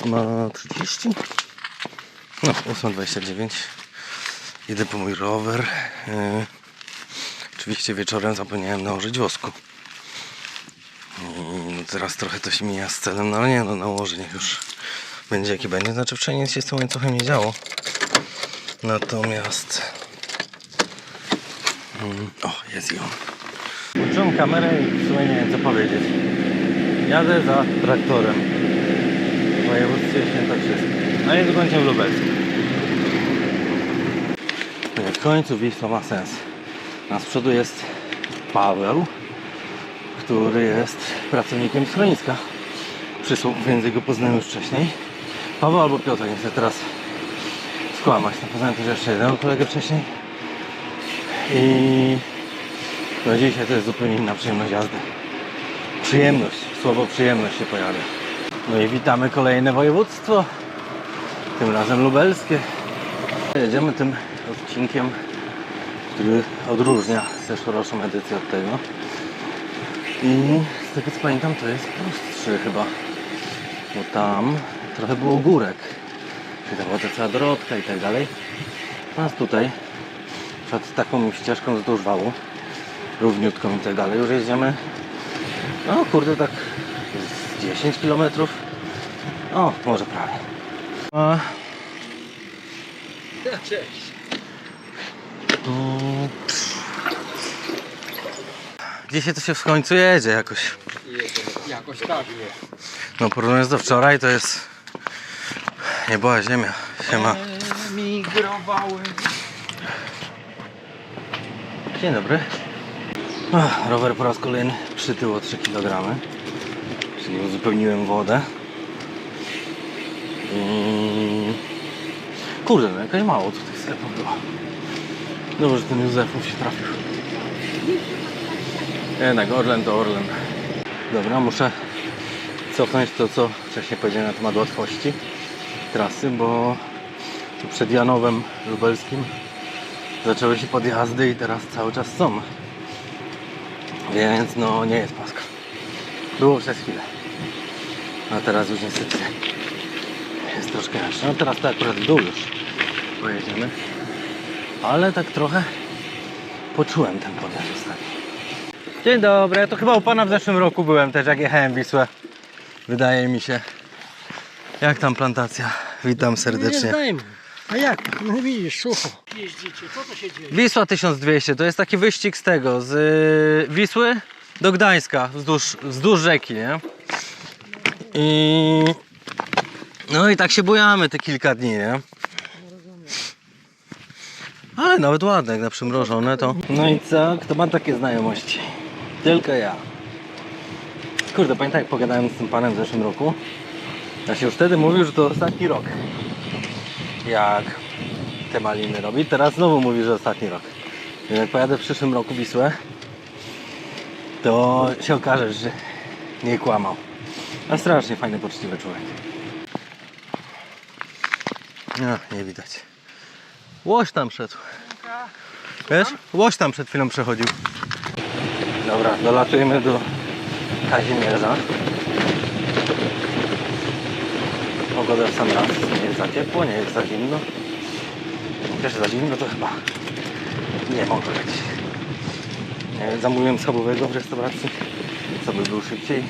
8:30. No, 8:29. Idę po mój rower. Oczywiście wieczorem zapomniałem nałożyć wosku. I no teraz trochę to się mija z celem, no ale nie, no nałożę, niech już będzie jaki będzie. Znaczy wcześniej nic się z tym łańcuchem nie działo. Natomiast... O, jest i on. Włączyłem kamerę i w sumie nie wiem co powiedzieć. Jadę za traktorem w województwie świętokrzyskim. No i dokończę lubelskim. W końcu Wisła ma sens. A z przodu jest Paweł, który jest pracownikiem schroniska. Przysłał, więc go poznałem już wcześniej. Paweł albo Piotr, nie chcę teraz skłamać. No, poznałem też jeszcze jednego kolegę wcześniej. I no dzisiaj to jest zupełnie inna przyjemność jazdy. Przyjemność, słowo przyjemność się pojawia. No i witamy kolejne województwo. Tym razem lubelskie. Jedziemy tym odcinkiem, który odróżnia zeszłoroczną edycję od tego. I z tego co pamiętam to jest prostszy chyba. Bo tam trochę było górek. Czyli tam była ta cała drodka i tak dalej. A tutaj przed taką ścieżką wzdłuż wału, równiutką i tak dalej, już jedziemy, no kurde, tak z 10 km. O, może prawie. Cześć. Dzisiaj to się w końcu jedzie jakoś. Jakoś tak, nie. No porównując do wczoraj to jest... Nie była ziemia. Siema. Migrowałem. Dzień dobry. Rower po raz kolejny przytył o 3 kg. Czyli uzupełniłem wodę. Kurde, no jakaś mało co tych sklepów było. Dobrze, że ten Józefów się trafił. Jednak Orlen to Orlen. Dobra, muszę cofnąć to, co wcześniej powiedziałem na temat łatwości trasy, bo tu przed Janowem Lubelskim zaczęły się podjazdy i teraz cały czas są. Więc no nie jest paska. Było przez chwilę. A teraz już niestety jest troszkę jeszcze. No teraz to akurat w dół już pojedziemy. Ale tak trochę poczułem ten podjazd ostatni. Dzień dobry, to chyba u pana w zeszłym roku byłem też, jak jechałem Wisłę. Wydaje mi się. Jak tam plantacja? Witam serdecznie. Nie zdajmy. A jak? No widzisz, sucho. Jeździcie, co to się dzieje? Wisła 1200 to jest taki wyścig z tego, z Wisły do Gdańska, wzdłuż rzeki, nie? No i tak się bujamy te kilka dni, nie? Ale nawet ładne, jak na przymrożone to... No i co? Kto ma takie znajomości? Tylko ja. Kurde, pamiętam jak pogadałem z tym panem w zeszłym roku. Ja się już wtedy mówił, że to ostatni rok. Jak te maliny robi. Teraz znowu mówi, że ostatni rok. I jak pojadę w przyszłym roku Wisłę, to się okaże, że nie kłamał. A strasznie fajny, poczciwy człowiek. No, nie widać. Łoś tam szedł. Wiesz? Łoś tam przed chwilą przechodził. Dobra, dolatujemy do Kazimierza. Pogoda w sam raz. Nie jest za ciepło, nie jest za zimno. Chociaż za zimno to chyba nie mogę być. Zamówiłem schabowego w restauracji, co by był szybciej.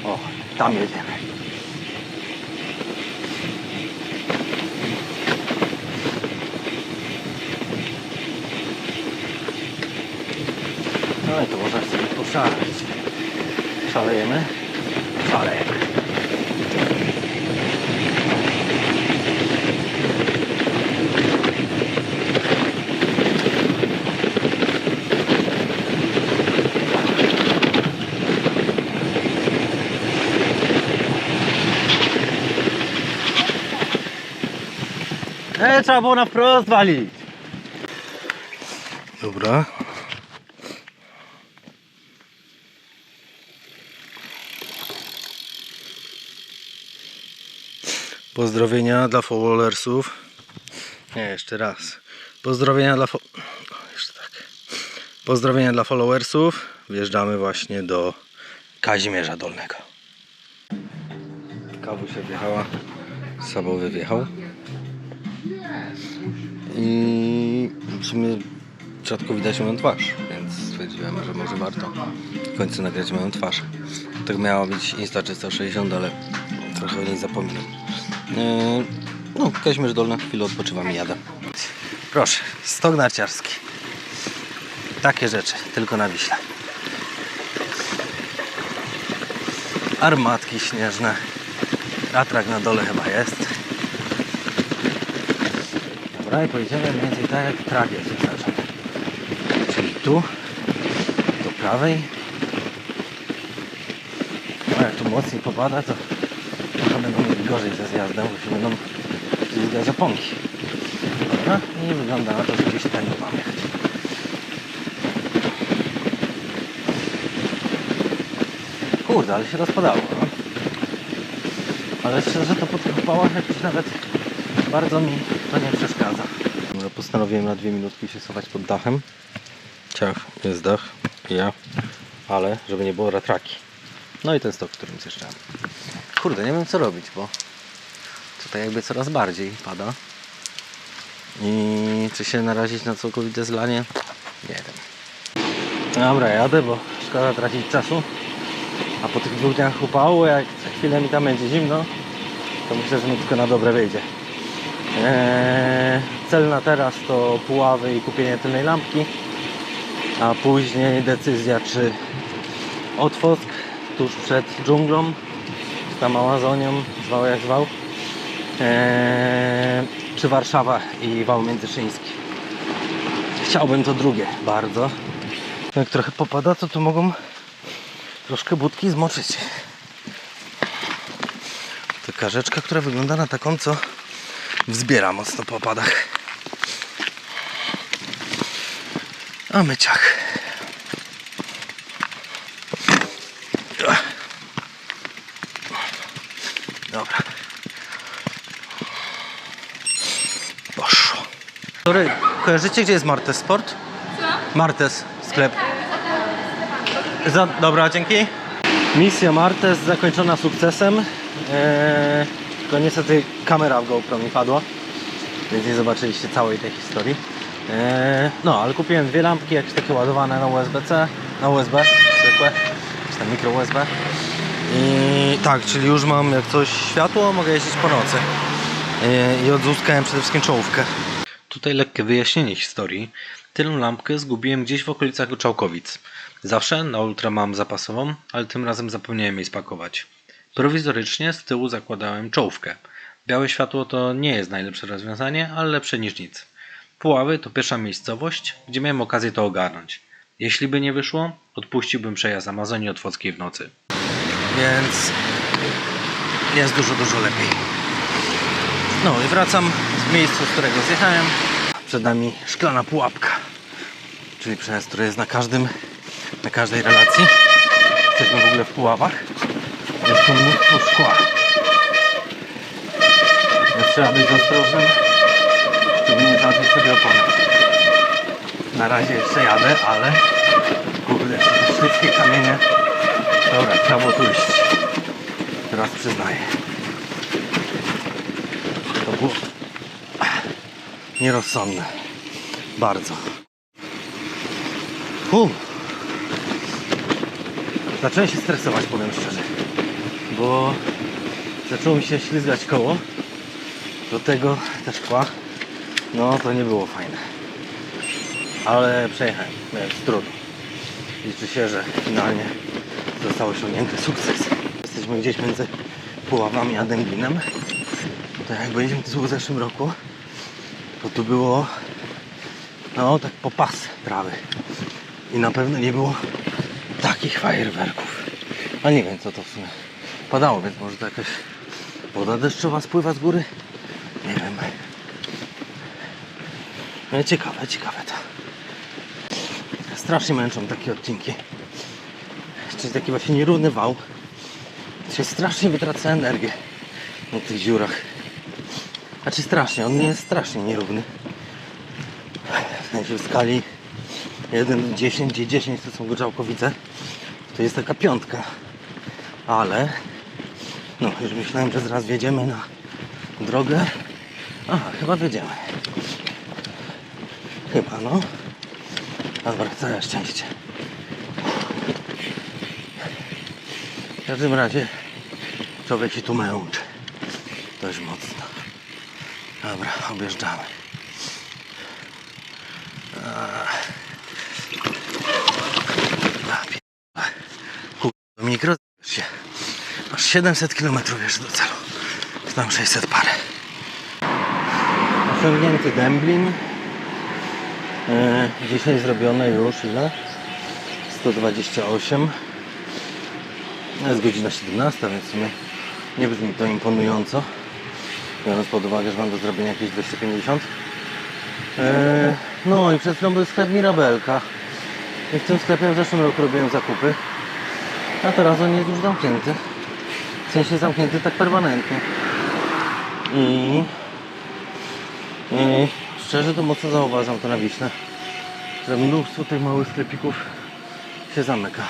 O, tam jedziemy. No i to można sobie poszaleć. Szalejemy? Szalejemy. Trzeba było na wprost walić. Dobra. Pozdrowienia dla followersów. Nie, jeszcze raz. Pozdrowienia dla jeszcze tak. Pozdrowienia dla followersów. Wjeżdżamy właśnie do Kazimierza Dolnego. Kawusia wjechała Sabowy wjechał. I w sumie rzadko widać moją twarz, więc stwierdziłem, że może warto w końcu nagrać moją twarz. Tak miała być Insta 360, ale trochę o niej zapominam. No, Kazimierz Dolny, chwilę odpoczywam i jadę. Proszę, stok narciarski. Takie rzeczy, tylko na Wiśle. Armatki śnieżne. Atrak na dole chyba jest. Dobra, i pojedziemy mniej więcej tak jak trak jest wyznaczony. Czyli tu, do prawej. No jak tu mocniej popada, to trochę będą mieli gorzej ze zjazdem, bo się będą ślizgać oponki. Dobra, i wygląda na to, że gdzieś tam mam jechać. Kurde, ale się rozpadało, no. Ale szczerze to po tych upałach jakoś nawet bardzo mi to nie przeszkadza. Postanowiłem na 2 minutki się schować pod dachem. Ciach, jest dach, ja, ale żeby nie było ratraki. No i ten stok, którym zjeżdżałem. Kurde, nie wiem co robić, bo tutaj jakby coraz bardziej pada. I czy się narazić na całkowite zlanie? Nie wiem. Dobra, jadę, bo szkoda tracić czasu. A po tych 2 dniach upału, jak za chwilę mi tam będzie zimno, to myślę, że mi tylko na dobre wyjdzie. Cel na teraz to Puławy i kupienie tylnej lampki, a później decyzja, czy Otwock tuż przed dżunglą, czy tam Amazonią, zwał jak zwał, czy Warszawa i wał międzyszyński. Chciałbym to drugie bardzo. Jak trochę popada, to tu mogą troszkę budki zmoczyć. Taka rzeczka, która wygląda na taką, co wzbiera mocno po opadach. A my ciach. Dobra. Poszło. Sorry, kojarzycie, gdzie jest Martes Sport? Co? Martes, sklep. Dobra, dzięki. Misja Martes zakończona sukcesem. Tylko niestety kamera w GoPro mi padła, więc nie zobaczyliście całej tej historii. No, ale kupiłem 2 lampki, jakieś takie ładowane na USB-C, na USB zwykłe, czy tam mikro USB. I tak, czyli już mam jak coś światło, mogę jeździć po nocy. I odzyskałem przede wszystkim czołówkę. Tutaj lekkie wyjaśnienie historii. Tylną lampkę zgubiłem gdzieś w okolicach Czałkowic. Zawsze na ultra mam zapasową, ale tym razem zapomniałem jej spakować. Prowizorycznie z tyłu zakładałem czołówkę. Białe światło to nie jest najlepsze rozwiązanie, ale lepsze niż nic. Puławy to pierwsza miejscowość, gdzie miałem okazję to ogarnąć. Jeśli by nie wyszło, odpuściłbym przejazd Amazonii Otwockiej w nocy. Więc jest dużo lepiej. No i wracam z miejsca, z którego zjechałem. Przed nami szklana pułapka, czyli przejazd, który jest na każdej relacji. Jesteśmy w ogóle w Puławach. Jest tu mnóstwo szkła. Więc trzeba być ostrożnym, żeby nie zacząć sobie opony. Na razie jeszcze jadę, ale kurde, te wszystkie kamienie. Dobra, trzeba było tu iść. Teraz przyznaję. To było nierozsądne. Bardzo. Zacząłem się stresować, powiem szczerze, bo zaczęło mi się ślizgać koło. Do tego te szkła, no to nie było fajne. Ale przejechałem, więc trudno. Liczy się, że finalnie został osiągnięty sukces. Jesteśmy gdzieś między Puławami a Dęblinem. To jak byliśmy tu w zeszłym roku, to tu było no tak po pas prawy. I na pewno nie było takich fajerwerków. A nie wiem co to w sumie padało, więc może to jakaś woda deszczowa spływa z góry? Nie wiem. No ciekawe to. Strasznie męczą takie odcinki. Czyli taki właśnie nierówny wał. Się strasznie wytraca energię na tych dziurach. Znaczy strasznie, on nie jest strasznie nierówny. W sensie w skali 1 do 10, gdzie 10 to są Gorzałkowice, to jest taka 5. Ale no już myślałem, że zaraz wjedziemy drogę. Aha, chyba wiedziemy. Chyba, no. Dobra, całe szczęście. W każdym razie człowiek się tu męczy. Dość mocno. Dobra, objeżdżamy. Mikro się. Aż 700 km wiesz do celu. Tam 600 parę. Osiągnięty Dęblin. Dzisiaj zrobione już ile? 128. Jest godzina 17, więc w sumie nie brzmi to imponująco. Biorąc pod uwagę, że mam do zrobienia jakieś 250. No i przed chwilą był sklep Mirabelka. I w tym sklepie w zeszłym roku robiłem zakupy. A teraz on jest już zamknięty. W sensie zamknięty tak permanentnie. I szczerze to mocno zauważam to na Wiśle, że mnóstwo tych małych sklepików się zamyka.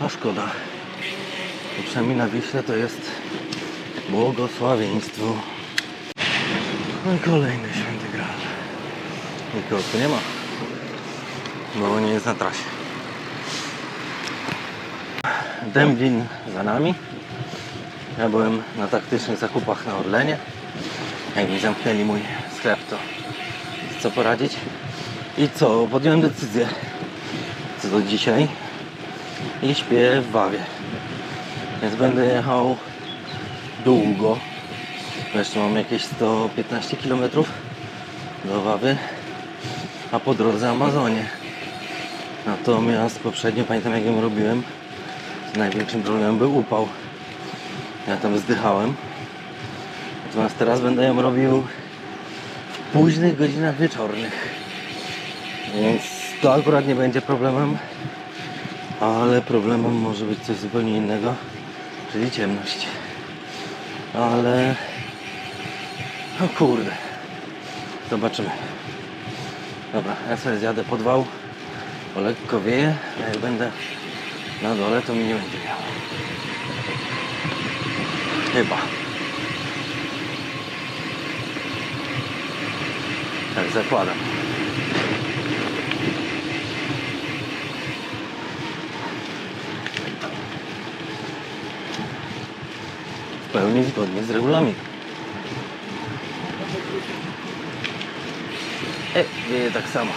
A szkoda. Bo przynajmniej na Wiśle to jest błogosławieństwo. No i kolejny święty Graal. Nikogo tu nie ma, bo nie jest na trasie. Dęblin za nami. Ja byłem na taktycznych zakupach na Orlenie. Jak mi zamknęli mój sklep, to co poradzić? I co? Podjąłem decyzję co do dzisiaj i śpię w Wawie. Więc będę jechał długo. Jeszcze mam jakieś 115 km do Wawy, a po drodze Amazonie. Natomiast poprzednio, pamiętam jak ją robiłem, to największym problemem był upał. Ja tam zdychałem. Natomiast teraz będę ją robił w późnych godzinach wieczornych. Więc to akurat nie będzie problemem. Ale problemem może być coś zupełnie innego, czyli ciemność. Ale... o kurde. Zobaczymy. Dobra, ja sobie zjadę pod wał, bo lekko wieje, a jak będę na dole, to mi nie będzie miało. Chyba. Tak zakładam. W pełni zgodnie z regulaminem. Wieje tak samo.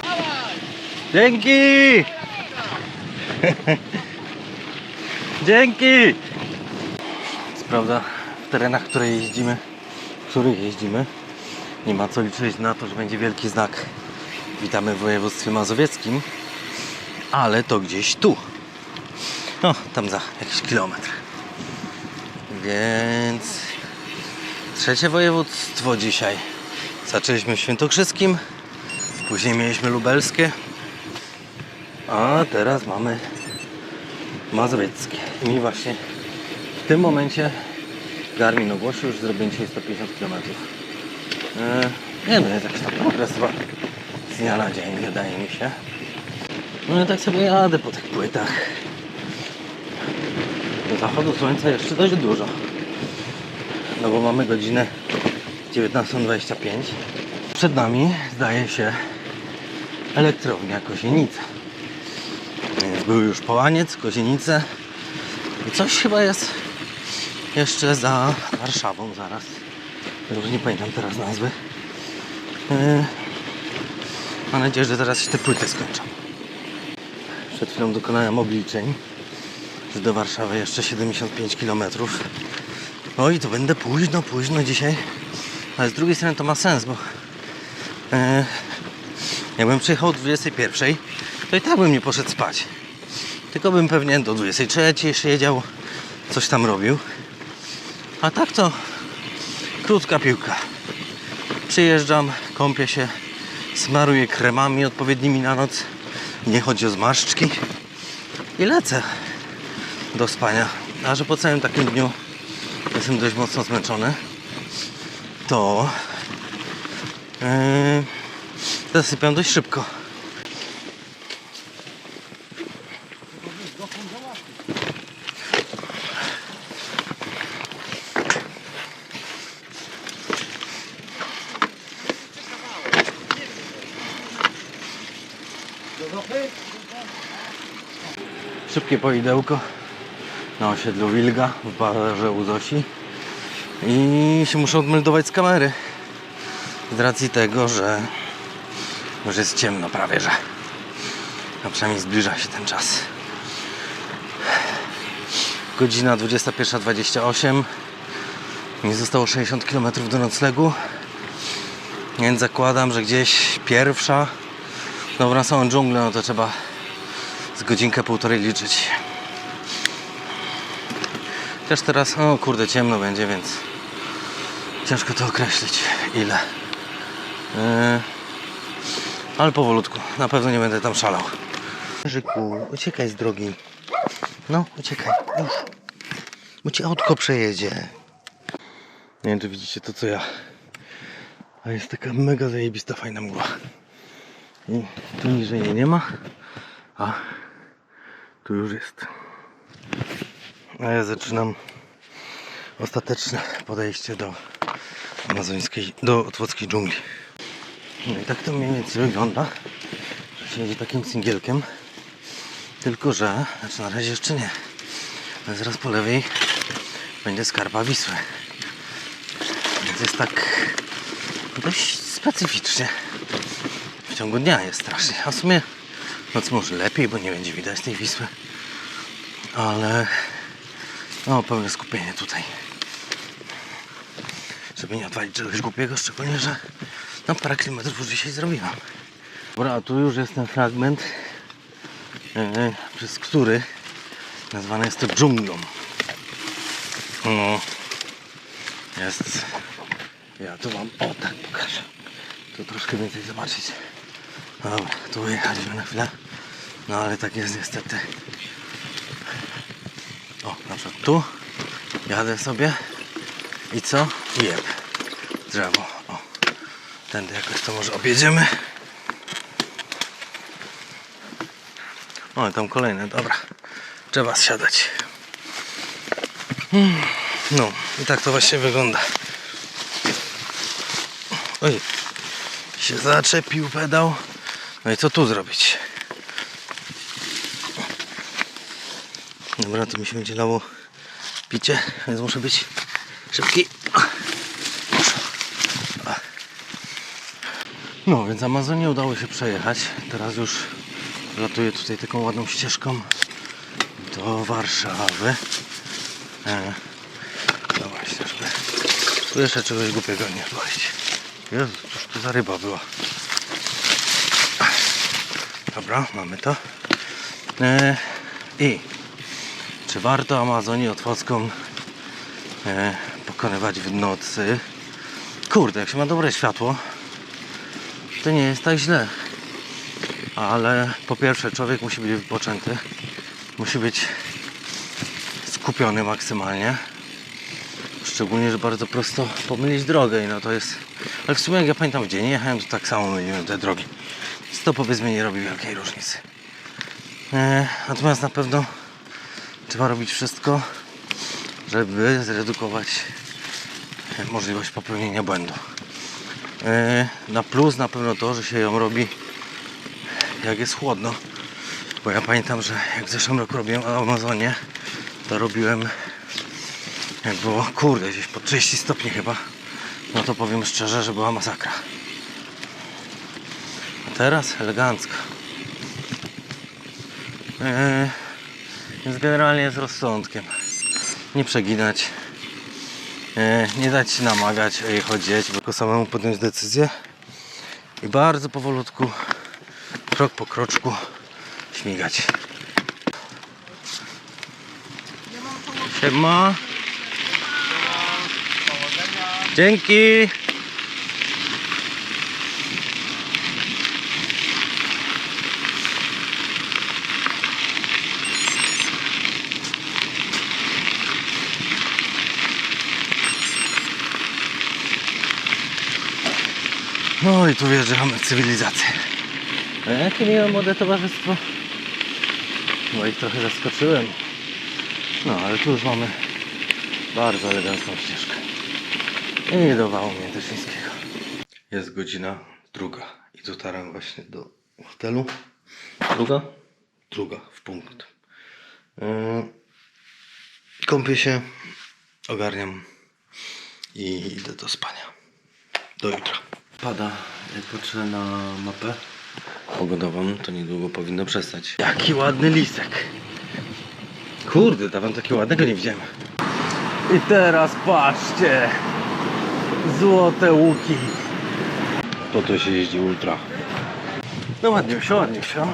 Dzięki! Dzięki! Co prawda w terenach, w których jeździmy, nie ma co liczyć na to, że będzie wielki znak "Witamy w województwie mazowieckim", ale to gdzieś tu. No, tam za jakiś kilometr. Więc trzecie województwo dzisiaj. Zaczęliśmy w Świętokrzyskim, później mieliśmy lubelskie, a teraz mamy mazowieckie. I mi właśnie w tym momencie Garmin ogłosił, że zrobię dzisiaj 150 km. Nie no, jest jakaś tam progres z dnia na dzień, wydaje mi się. No i tak sobie jadę po tych płytach. Do zachodu słońca jeszcze dość dużo. No bo mamy godzinę 19:25. Przed nami zdaje się elektrownia Kozienice. Więc był już Połaniec, Kozienice i coś chyba jest jeszcze za Warszawą zaraz. Już nie pamiętam teraz nazwy. Mam nadzieję, że zaraz się te płyty skończą. Przed chwilą dokonałem obliczeń, że do Warszawy jeszcze 75 km. No i to będę późno dzisiaj. Ale z drugiej strony to ma sens, bo jakbym przyjechał o 21, to i tak bym nie poszedł spać. Tylko bym pewnie do 23 jeszcze siedział, coś tam robił. A tak to krótka piłka. Przyjeżdżam, kąpię się, smaruję kremami odpowiednimi na noc. Nie chodzi o zmarszczki. I lecę do spania. A że po całym takim dniu jestem dość mocno zmęczony, to zasypiam dość szybko. Szybkie poidełko na osiedlu Wilga w barze u Zosi. I się muszę odmeldować z kamery. Z racji tego, że już jest ciemno prawie, że. A przynajmniej zbliża się ten czas. Godzina 21:28. Mi zostało 60 km do noclegu. Więc zakładam, że gdzieś pierwsza. No na samą dżunglę, no to trzeba z godzinkę, półtorej liczyć. Też teraz, o kurde, ciemno będzie, więc ciężko to określić ile. Ale powolutku, na pewno nie będę tam szalał. Żyku, uciekaj z drogi. No, uciekaj, już. Bo ci autko przejedzie. Nie wiem, czy widzicie to co ja. A jest taka mega zajebista, fajna mgła. I tu niżej jej nie ma, a tu już jest. A ja zaczynam ostateczne podejście do amazońskiej, do otwockiej dżungli. No i tak to mniej więcej wygląda, że się jedzie takim singielkiem. Tylko że, znaczy na razie jeszcze nie. Ale zaraz po lewej będzie skarpa Wisły. Więc jest tak dość specyficznie. W ciągu dnia jest strasznie. A w sumie noc może lepiej, bo nie będzie widać tej Wisły. Ale no, pełne skupienie tutaj. Żeby nie odwalić czegoś głupiego, szczególnie, że no, parę kilometrów już dzisiaj zrobiłam. Dobra, a tu już jest ten fragment, przez który nazwane jest to dżunglą. No, jest. Ja tu wam, o tak pokażę. Tu troszkę więcej zobaczyć. No dobra, tu wyjechaliśmy na chwilę. No ale tak jest niestety. O, na przykład tu jadę sobie i co? Jeb. Drzewo. O. Tędy jakoś to może objedziemy. O, tam kolejne, dobra. Trzeba zsiadać. No, i tak to właśnie wygląda. Oj, się zaczepił pedał. No i co tu zrobić? Dobra, to mi się będzie lało picie, więc muszę być szybki. No, więc Amazonię udało się przejechać. Teraz już latuję tutaj taką ładną ścieżką do Warszawy. No właśnie, żeby tu jeszcze czegoś głupiego nie wpaść. Jezu, cóż to za ryba była. Dobra, mamy to. I czy warto Amazonię otwocką pokonywać w nocy? Kurde, jak się ma dobre światło, to nie jest tak źle. Ale po pierwsze człowiek musi być wypoczęty. Musi być skupiony maksymalnie. Szczególnie, że bardzo prosto pomylić drogę i no to jest... Ale w sumie jak ja pamiętam w dzień jechałem, to tak samo myliłem te drogi. Więc to powiedzmy nie robi wielkiej różnicy. Natomiast na pewno trzeba robić wszystko, żeby zredukować możliwość popełnienia błędu. Na plus na pewno to, że się ją robi jak jest chłodno. Bo ja pamiętam, że jak w zeszłym roku robiłem Amazonię, to robiłem jak było, kurde, gdzieś po 30 stopni chyba. No to powiem szczerze, że była masakra. A teraz elegancko. Więc generalnie z rozsądkiem. Nie przeginać. Nie dać się namagać, chodzić, tylko samemu podjąć decyzję. I bardzo powolutku, krok po kroczku śmigać. Siema. Dzięki. No i tu wjeżdżamy w cywilizację. A jakie miałem młode towarzystwo? No ich trochę zaskoczyłem. No ale tu już mamy bardzo elegancką ścieżkę. I nie dawało mnie też niskiego. Jest godzina 2 i dotarłem właśnie do hotelu. Druga? Druga, w punkt. Kąpię się, ogarniam i idę do spania. Do jutra. Pada, jak patrzę na mapę pogodową, to niedługo powinno przestać. Jaki ładny lisek. Kurde, dawno takiego ładnego nie widziałem. I teraz patrzcie. Złote łuki. To się jeździ ultra. No ładnie się.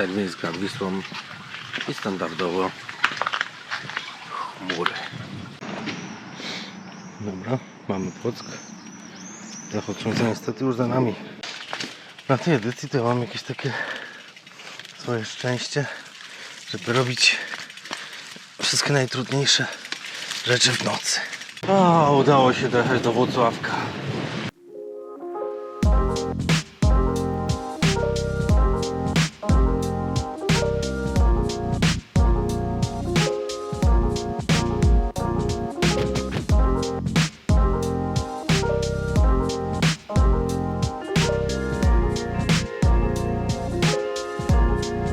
Przedmiejska Wisłą i standardowo chmury. Dobra, mamy Płock. Zachód słońca niestety już za nami. Na tej edycji to ja mam jakieś takie swoje szczęście, żeby robić wszystkie najtrudniejsze rzeczy w nocy. O, udało się dojechać do Włocławka.